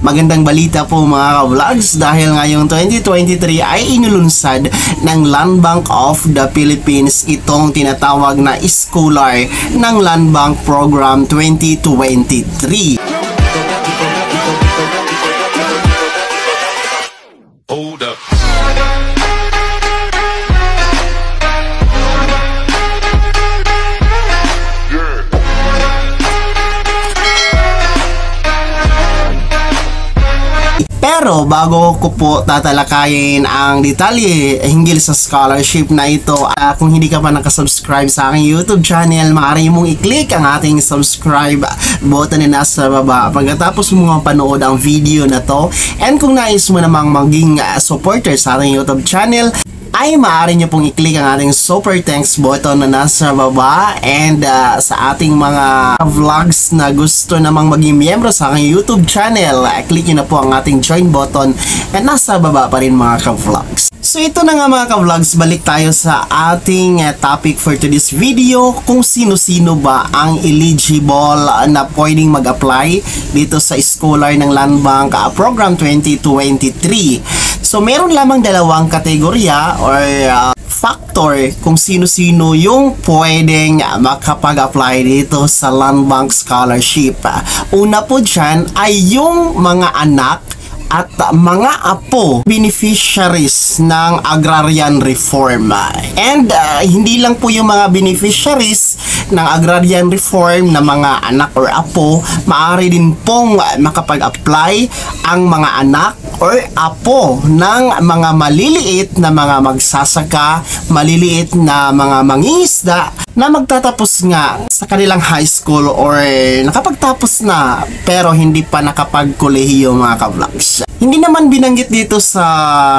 magandang balita po mga ka-vlogs dahil ngayong 2023 ay inulunsad ng Land Bank of the Philippines itong tinatawag na Scholar ng Land Bank Program 2023. Hold up. Pero bago ko po tatalakayin ang detalye hinggil sa scholarship na ito, kung hindi ka pa nakasubscribe sa aking YouTube channel, maaari mong i-click ang ating subscribe button na nasa baba pagkatapos mo mapanood ang video na to. And kung nais mo namang maging supporter sa ating YouTube channel, ay maaari nyo pong i-click ang ating super thanks button na nasa baba. And sa ating mga vlogs na gusto namang maging miyembro sa aking YouTube channel, click nyo na po ang ating join button na nasa baba pa rin mga ka-vlogs. So ito na nga mga ka-vlogs, balik tayo sa ating topic for today's video, kung sino-sino ba ang eligible na pwedeng mag-apply dito sa Scholar ng Land Bank Program 2023. So meron lamang dalawang kategorya or factor kung sino-sino yung pwedeng makapag-apply dito sa Land Bank Scholarship. Una po dyan ay yung mga anak at mga apo beneficiaries ng agrarian reform. And hindi lang po yung mga beneficiaries ng agrarian reform na mga anak or apo, maaari din pong makapag-apply ang mga anak or apo ng mga maliliit na mga magsasaka, maliliit na mga mangingisda na magtatapos nga sa kanilang high school or nakapagtapos na pero hindi pa nakapag-kolehiyo mga ka-vlogs. Hindi naman binanggit dito sa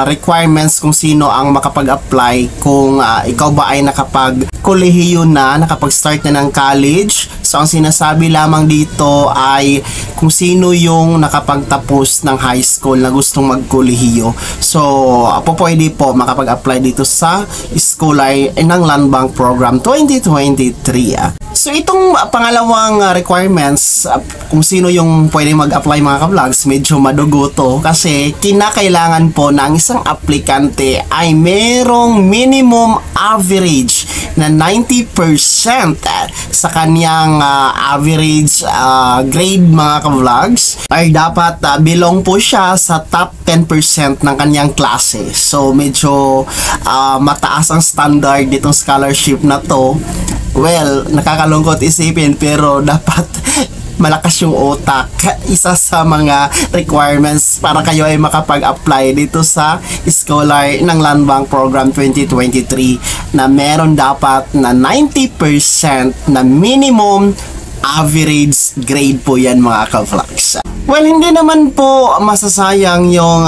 requirements kung sino ang makapag-apply kung ikaw ba ay nakapag-kolehiyo na, nakapag-start na ng college. So ang sinasabi lamang dito ay kung sino yung nakapagtapos ng high school na gustong mag-kolehiyo. So pwede po makapag-apply dito sa Scholar ng Land Bank Program 2023. So itong pangalawang requirements, kung sino yung pwede mag-apply mga ka-vlogs, medyo madugo to kasi kinakailangan po ng isang aplikante ay merong minimum average na 90% sa kanyang average grade mga ka-vlogs, ay dapat belong po siya sa top 10% ng kanyang klase. So medyo mataas ang standard ditong scholarship na to. Well, nakakalungkot isipin pero dapat malakas yung utak. Isa sa mga requirements para kayo ay makapag-apply dito sa Scholar ng Land Bank Program 2023 na meron dapat na 90% na minimum average grade po yan mga ka-vlogs. Well, hindi naman po masasayang yung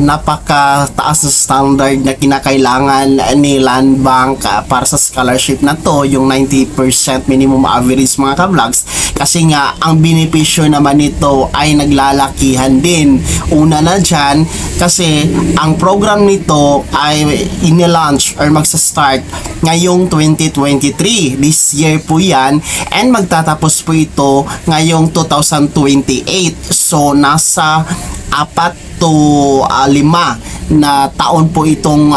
napakataas na standard na kinakailangan ni Land Bank para sa scholarship na to, yung 90% minimum average mga ka-vlogs, kasi nga ang benepisyo naman nito ay naglalakihan din. Una na dyan kasi ang program nito ay inilaunch or magsa-start ngayong 2023, this year po yan, and magtatapos po ito ngayong 2028. So nasa 4 to 5 na taon po itong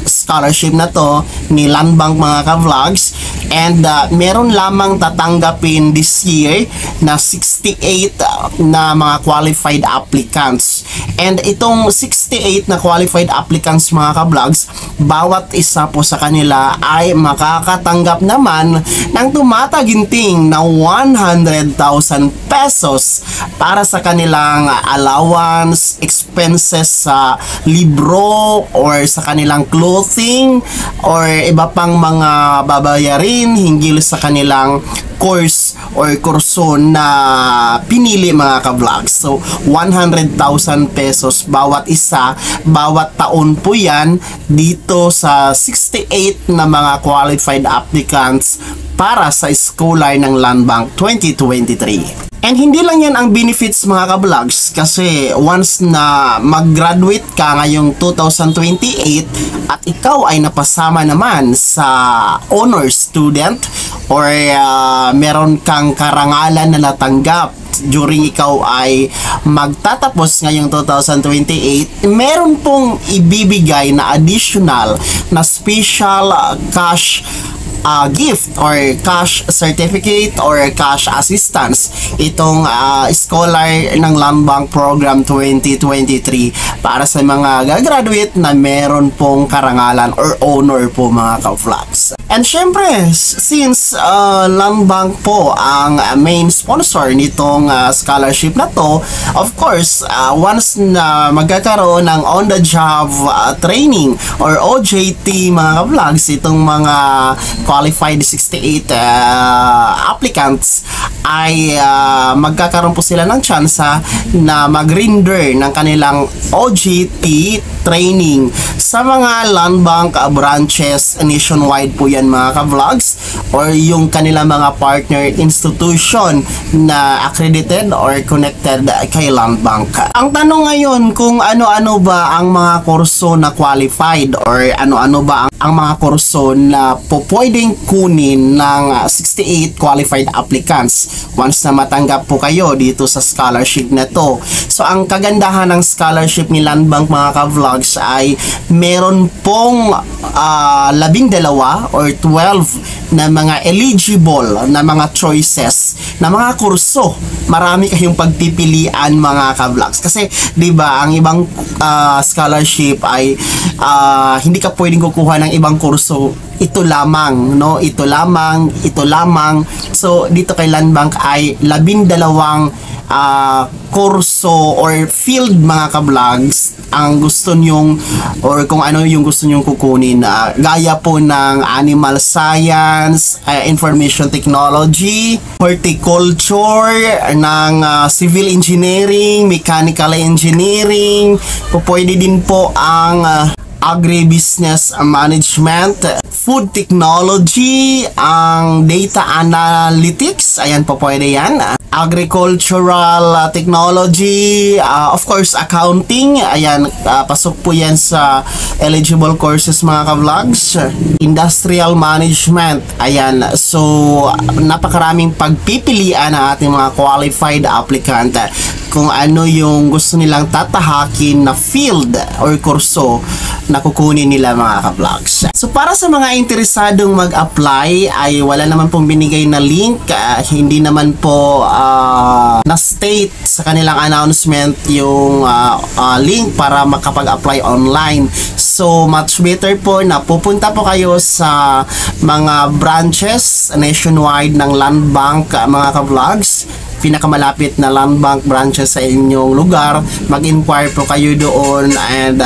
scholarship na to ni Land Bank mga ka-vlogs. And meron lamang tatanggapin this year na 68 na mga qualified applicants. And itong 68 na qualified applicants mga ka-vlogs, bawat isa po sa kanila ay makakatanggap naman ng tumataginting na 100,000 pesos para sa kanilang allowance, expenses sa libro or sa kanilang clothing or iba pang mga babayarin hinggil sa kanilang course or kurso na pinili mga ka-vlogs. So 100,000 pesos bawat isa, bawat taon po yan dito sa 68 na mga qualified applicants para sa Scholar ng Land Bank 2023. And hindi lang yan ang benefits mga ka-vlogs, kasi once na mag-graduate ka ngayong 2028 at ikaw ay napasama naman sa honor student or meron kang karangalan na natanggap during ikaw ay magtatapos ngayong 2028, meron pong ibibigay na additional na special cash gift or cash certificate or cash assistance itong scholar ng Land Bank Program 2023 para sa mga gagraduate na meron pong karangalan or honor po mga ka-vlogs. And syempre, since Land Bank po ang main sponsor nitong scholarship na to, of course, once na magkakaroon ng on-the-job training or OJT mga ka-vlogs, itong mga qualified 68 applicants ay magkakaroon po sila ng tsansa na mag-render ng kanilang OJT training sa mga Land Bank branches nationwide po yan mga ka-vlogs, or yung kanilang mga partner institution na accredited or connected kay Land Bank. Ang tanong ngayon kung ano-ano ba ang mga kurso na qualified or ano-ano ba ang mga kurso na pwedeng kunin ng 68 qualified applicants once na matanggap po kayo dito sa scholarship na to. So ang kagandahan ng scholarship ni Land Bank mga ka-vlogs ay meron pong 12 or 12 na mga eligible na mga choices na mga kurso. Marami kayong pagpipilian mga ka-vlogs kasi 'di ba ang ibang scholarship ay hindi ka pwedeng kukuha ng ibang kurso, ito lamang, no? Ito lamang. So dito kay Land Bank ay 12 kurso or field mga ka-vlogs ang gusto nyong or kung ano yung gusto nyong kukunin, gaya po ng animal science, information technology, horticulture, ng civil engineering, mechanical engineering, pwede din po ang agribusiness management, food technology, ang data analytics, ayan po pwede yan, agricultural technology, of course accounting, ayan, pasok po yan sa eligible courses mga ka-vlogs, industrial management, ayan, so napakaraming pagpipilian ng ating mga qualified applicant kung ano yung gusto nilang tatahakin na field or kurso na kukunin nila mga ka-vlogs. So para sa mga interesadong mag-apply ay wala naman pong binigay na link, hindi naman po na-state sa kanilang announcement yung link para makapag-apply online. So much better po na pupunta po kayo sa mga branches nationwide ng Land Bank mga ka-vlogs, pinakamalapit na Land Bank branches sa inyong lugar, mag-inquire po kayo doon and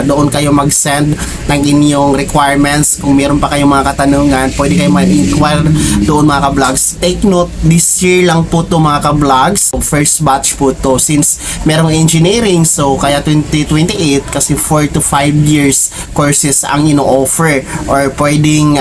doon kayo mag-send ng inyong requirements. Kung meron pa kayong mga katanungan, pwede kayo mag-inquire doon mga ka-vlogs. Take note, this year lang po to mga ka-vlogs, first batch po to since merong engineering, so kaya 2028 kasi 4 to 5 years courses ang ino-offer or pwedeng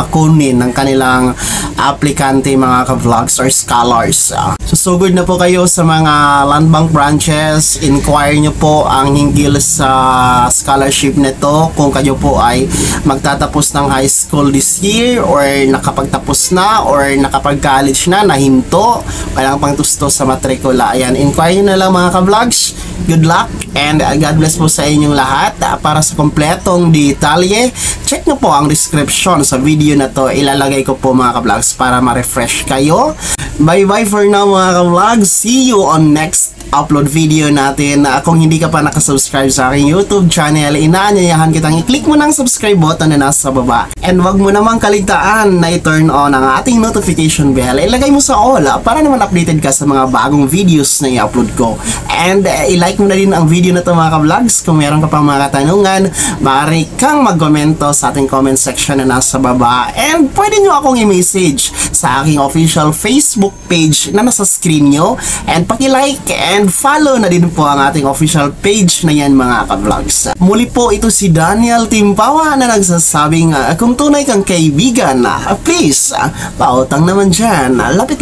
kunin ng kanilang aplikante mga ka-vlogs or scholars. So good na po kayo sa mga Land Bank branches. Inquire nyo po ang hinggil sa scholarship nito kung kayo po ay magtatapos ng high school this year or nakapagtapos na or nakapag-college na, nahinto, walang pang tusto sa matrikula. Ayan, inquire nyo na lang mga ka-vlogs. Good luck and God bless po sa inyong lahat. Para sa kompletong detalye, check nyo po ang description sa video na to. Ilalagay ko po mga ka-vlogs para ma-refresh kayo. Bye bye for now mga ka-vlogs. See you on next upload video natin. Kung hindi ka pa nakasubscribe sa aking YouTube channel, inaanyayahan kitang i-click mo ng subscribe button na nasa baba. And wag mo namang kaligtaan na i-turn on ang ating notification bell. Ilagay mo sa all para naman updated ka sa mga bagong videos na i-upload ko. And i-like mo na din ang video na to mga ka-vlogs. Kung meron ka pang mga katanungan, maaari kang mag-komento sa ating comment section na nasa baba. And pwede nyo akong i-message sa aking official Facebook page na nasa screen nyo. And paki-like and follow na din po ang ating official page na yan mga ka-vlogs. Muli po ito si Daniel Timpawa na nagsasabing kung tunay kang kaibigan, please, pautang naman dyan. Lapit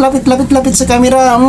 sa camera.